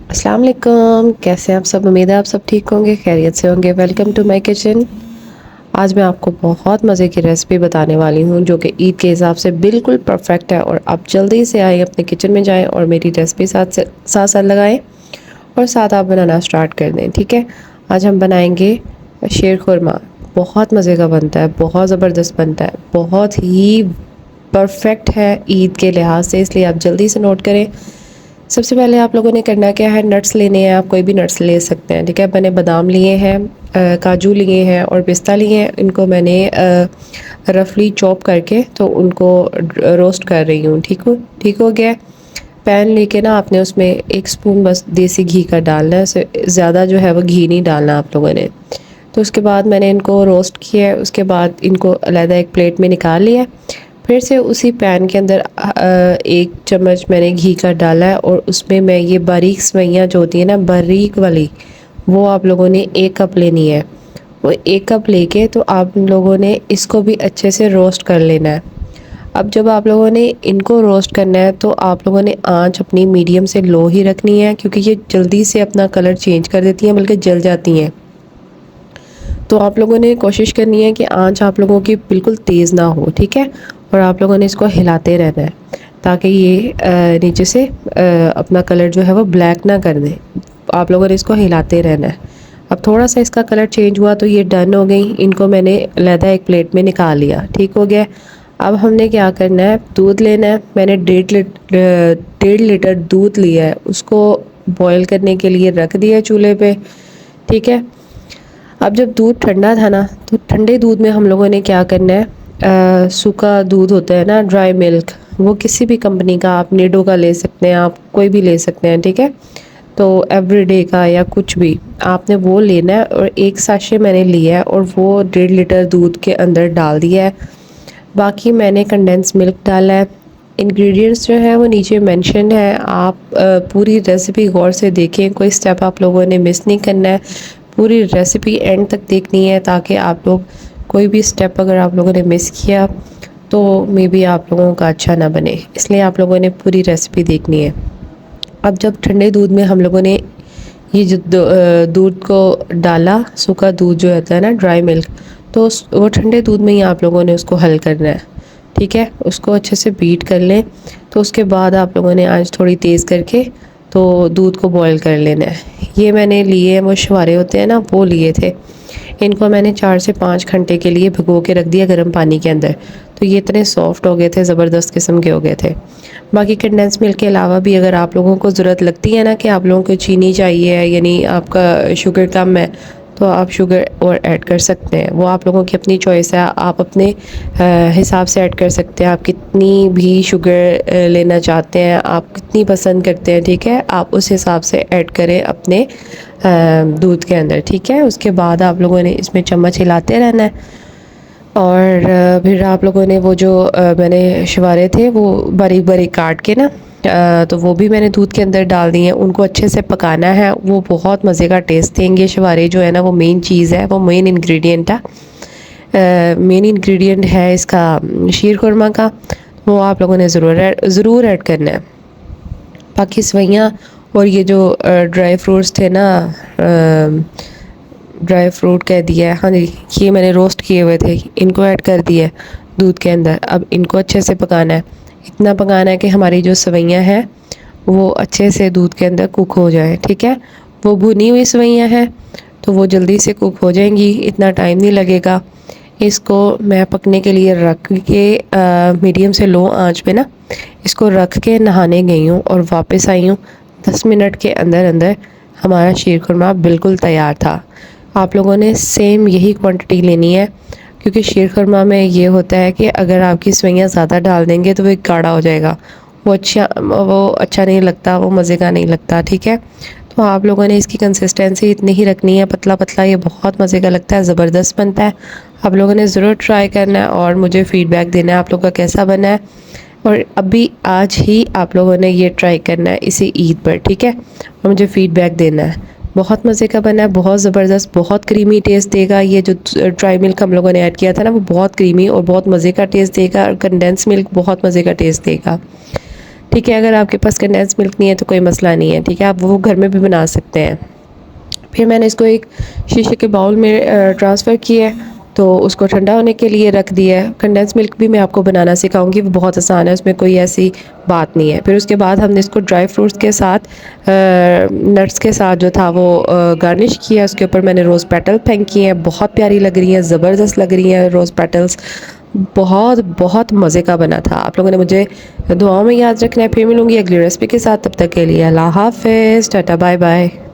अस्सलाम वालेकुम, कैसे हैं आप सब। उम्मीद है आप सब ठीक होंगे, खैरियत से होंगे। Welcome to my kitchen. आज मैं आपको बहुत मज़े की रेसिपी बताने वाली हूँ जो कि ईद के हिसाब से बिल्कुल परफेक्ट है। और आप जल्दी से आएँ, अपने किचन में जाएं और मेरी रेसिपी साथ साथ लगाएं और साथ आप बनाना स्टार्ट कर दें। ठीक है, आज हम बनाएंगे शेर खुरमा। बहुत मज़े का बनता है, बहुत ज़बरदस्त बनता है, बहुत ही परफेक्ट है ईद के लिहाज से, इसलिए आप जल्दी से नोट करें। सबसे पहले आप लोगों ने करना क्या है, नट्स लेने हैं। आप कोई भी नट्स ले सकते हैं। ठीक है, मैंने बादाम लिए हैं, काजू लिए हैं और पिस्ता लिए हैं। इनको मैंने रफली चॉप करके तो उनको रोस्ट कर रही हूँ। ठीक हो गया। पैन लेके ना आपने उसमें 1 स्पून बस देसी घी का डालना है, उससे ज़्यादा जो है वो घी नहीं डालना आप लोगों ने। तो उसके बाद मैंने इनको रोस्ट किया है। उसके बाद इनको अलहदा एक प्लेट में निकाल लिया है। फिर से उसी पैन के अंदर 1 चम्मच मैंने घी का डाला है और उसमें मैं ये बारीक सवैयाँ जो होती है ना, बारीक वाली, वो आप लोगों ने 1 कप लेनी है। वो 1 कप लेके तो आप लोगों ने इसको भी अच्छे से रोस्ट कर लेना है। अब जब आप लोगों ने इनको रोस्ट करना है तो आप लोगों ने आंच अपनी मीडियम से लो ही रखनी है, क्योंकि ये जल्दी से अपना कलर चेंज कर देती हैं, बल्कि जल जाती हैं। तो आप लोगों ने कोशिश करनी है कि आंच आप लोगों की बिल्कुल तेज़ ना हो। ठीक है, और आप लोगों ने इसको हिलाते रहना है ताकि ये नीचे से अपना कलर जो है वो ब्लैक ना कर दे। आप लोगों ने इसको हिलाते रहना है। अब थोड़ा सा इसका कलर चेंज हुआ तो ये डन हो गई। इनको मैंने अलहदा एक प्लेट में निकाल लिया। ठीक हो गया। अब हमने क्या करना है, दूध लेना है। मैंने 1.5 लीटर दूध लिया है, उसको बॉयल करने के लिए रख दिया चूल्हे पे। ठीक है, अब जब दूध ठंडा था ना, तो ठंडे दूध में हम लोगों ने क्या करना है, सूखा दूध होता है ना, ड्राई मिल्क, वो किसी भी कंपनी का, आप निडो का ले सकते हैं, आप कोई भी ले सकते हैं। ठीक है, तो एवरीडे का या कुछ भी आपने वो लेना है। और 1 साशे मैंने लिया है और वो 1.5 लीटर दूध के अंदर डाल दिया है। बाकी मैंने कंडेंस मिल्क डाला है। इंग्रेडिएंट्स जो है वो नीचे मेंशन है। आप पूरी रेसिपी गौर से देखें, कोई स्टेप आप लोगों ने मिस नहीं करना है। पूरी रेसिपी एंड तक देखनी है ताकि आप लोग कोई भी स्टेप अगर आप लोगों ने मिस किया तो मे बी आप लोगों का अच्छा ना बने, इसलिए आप लोगों ने पूरी रेसिपी देखनी है। अब जब ठंडे दूध में हम लोगों ने ये जो दूध को डाला, सूखा दूध जो होता है ना, ड्राई मिल्क, तो वो ठंडे दूध में ही आप लोगों ने उसको हल करना है। ठीक है, उसको अच्छे से बीट कर लें। तो उसके बाद आप लोगों ने आंच थोड़ी तेज़ करके तो दूध को बॉईल कर लेना है। ये मैंने लिए हैं, वो छुहारे होते हैं ना, वो लिए थे। इनको मैंने 4 से 5 घंटे के लिए भिगो के रख दिया गर्म पानी के अंदर। तो ये इतने सॉफ्ट हो गए थे, ज़बरदस्त किस्म के हो गए थे। बाकी कंडेंस मिल्क के अलावा भी अगर आप लोगों को ज़रूरत लगती है ना कि आप लोगों को चीनी चाहिए, यानी आपका शुगर कम है, तो आप शुगर और ऐड कर सकते हैं। वो आप लोगों की अपनी चॉइस है, आप अपने हिसाब से ऐड कर सकते हैं। आप कितनी भी शुगर लेना चाहते हैं, आप कितनी पसंद करते हैं, ठीक है, आप उस हिसाब से ऐड करें अपने दूध के अंदर। ठीक है, उसके बाद आप लोगों ने इसमें चम्मच हिलाते रहना है। और फिर आप लोगों ने वो जो मैंने शवारे थे वो बारीक बारीक काट के ना, तो वो भी मैंने दूध के अंदर डाल दिए हैं। उनको अच्छे से पकाना है, वो बहुत मज़े का टेस्ट देंगे। शवारे जो है ना, वो मेन चीज़ है, वो मेन इंग्रेडिएंट है। मेन इंग्रेडिएंट है इसका शीर खुरमा का। वो आप लोगों ने ज़रूर ऐड करना है। बाकी सवैयाँ और ये जो ड्राई फ्रूट्स थे ना, ड्राई फ्रूट कह दिया है, हाँ जी, ये मैंने रोस्ट किए हुए थे, इनको ऐड कर दिया है दूध के अंदर। अब इनको अच्छे से पकाना है। इतना पकाना है कि हमारी जो सवैयाँ हैं वो अच्छे से दूध के अंदर कुक हो जाए। ठीक है, वो भुनी हुई सवैयाँ हैं तो वो जल्दी से कुक हो जाएंगी, इतना टाइम नहीं लगेगा। इसको मैं पकने के लिए रख के मीडियम से लो आंच पे ना इसको रख के नहाने गई हूँ और वापस आई हूँ। 10 मिनट के अंदर अंदर हमारा शीर खुरमा बिल्कुल तैयार था। आप लोगों ने सेम यही क्वांटिटी लेनी है, क्योंकि शीर खुरमा में ये होता है कि अगर आपकी सवैयाँ ज़्यादा डाल देंगे तो वो गाढ़ा हो जाएगा, वो अच्छा नहीं लगता, वो मज़े का नहीं लगता। ठीक है, तो आप लोगों ने इसकी कंसिस्टेंसी इतनी ही रखनी है, पतला पतला, ये बहुत मज़े का लगता है, ज़बरदस्त बनता है। आप लोगों ने ज़रूर ट्राई करना है और मुझे फ़ीडबैक देना है आप लोग का कैसा बना है। और अभी आज ही आप लोगों ने ये ट्राई करना है इसी ईद पर। ठीक है, और मुझे फ़ीडबैक देना है। बहुत मज़े का बना है, बहुत ज़बरदस्त, बहुत क्रीमी टेस्ट देगा। ये जो ड्राई मिल्क हम लोगों ने ऐड किया था ना, वो बहुत क्रीमी और बहुत मज़े का टेस्ट देगा। और कंडेंस मिल्क बहुत मज़े का टेस्ट देगा। ठीक है, अगर आपके पास कंडेंस मिल्क नहीं है तो कोई मसला नहीं है, ठीक है, आप वो घर में भी बना सकते हैं। फिर मैंने इसको एक शीशे के बाउल में ट्रांसफ़र किया है, तो उसको ठंडा होने के लिए रख दिया है। कंडेंस मिल्क भी मैं आपको बनाना सिखाऊंगी, वो बहुत आसान है, उसमें कोई ऐसी बात नहीं है। फिर उसके बाद हमने इसको ड्राई फ्रूट्स के साथ नट्स के साथ जो था वो गार्निश किया। उसके ऊपर मैंने रोज़ पेटल फेंक किए हैं, बहुत प्यारी लग रही हैं, ज़बरदस्त लग रही हैं रोज़ पेटल्स। बहुत बहुत मज़े का बना था। आप लोगों ने मुझे दुआओं में याद रखना है। फिर मिलूंगी अगली रेसिपी के साथ, तब तक के लिए अल्लाह हाफ़िज़, टाटा बाय बाय।